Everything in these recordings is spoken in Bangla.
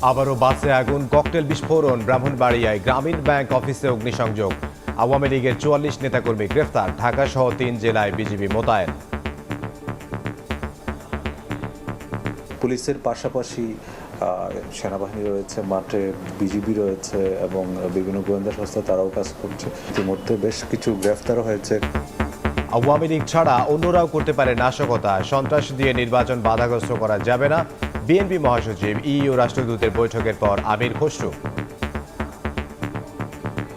আবারও বাসে আগুন, ককটেল বিস্ফোরণ। ব্রাহ্মণবাড়িয়ায় গ্রামীণ ব্যাংক অফিসে অগ্নিসংযোগ। আওয়ামী লীগের ৪৪ নেতাকর্মী গ্রেফতার। ঢাকা সহ ৩ জেলায় বিজিবি মোতায়েন। পুলিশের পাশাপাশি সেনাবাহিনী রয়েছে, মাঠে বিজিবি রয়েছে এবং বিভিন্ন গোয়েন্দা সংস্থা তারাও কাজ করছে। ইতিমধ্যে বেশ কিছু গ্রেফতারও হয়েছে। আওয়ামী লীগ ছাড়া অন্যরাও করতে পারে নাশকতা। সন্ত্রাস দিয়ে নির্বাচন বাধাগ্রস্ত করা যাবে না। বিএনপি মহাসচিব ইইউ রাষ্ট্রদূতের বৈঠকের পর আমির খসরু।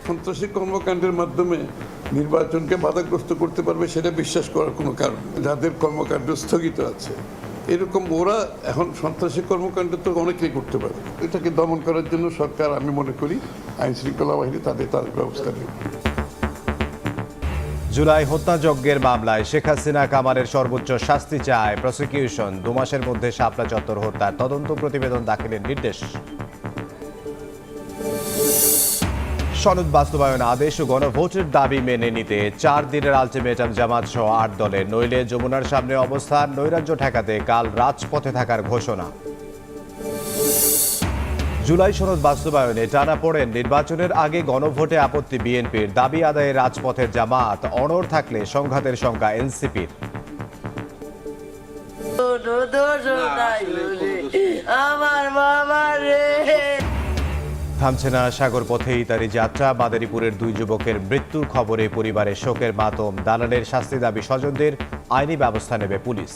সন্ত্রাসী কর্মকাণ্ডের মাধ্যমে নির্বাচনকে বাধাগ্রস্ত করতে পারবে সেটা বিশ্বাস করার কোনো কারণ নেই। যাদের কর্মকাণ্ড স্থগিত আছে, এরকম ওরা এখন সন্ত্রাসী কর্মকাণ্ড তো অনেকেই করতে পারে। এটাকে দমন করার জন্য সরকার, আমি মনে করি আইন শৃঙ্খলা বাহিনী তাদের ব্যবস্থা নেবে। জুলাই হত্যাযজ্ঞের মামলায় শেখ হাসিনা কামালের সর্বোচ্চ শাস্তি চায় প্রসিকিউশন। ২ মাসের মধ্যে শাপলা চত্বর হত্যার তদন্ত প্রতিবেদন দাখিলের নির্দেশ। সনদ বাস্তবায়ন আদেশ ও গণভোটের দাবি মেনে নিতে ৪ দিনের আলটিমেটাম জামাত সহ ৮ দলের, নইলে যমুনার সামনে অবস্থান। নৈরাজ্য ঠেকাতে কাল রাজপথে থাকার ঘোষণা। জুলাই সনদ বাস্তবায়নে টানাপোড়েন, নির্বাচনের আগে গণভোটে আপত্তি বিএনপির। দাবি আদায়ে রাজপথের জামাত, অনড় থাকলে সংঘাতের শঙ্কা এনসিপির। থামছে না সাগর পথে ইতালি যাত্রা। মাদারীপুরের 2 যুবকের মৃত্যুর খবরে পরিবারের শোকের মাতম। দালালের শাস্তি দাবি স্বজনদের, আইনি ব্যবস্থা নেবে পুলিশ।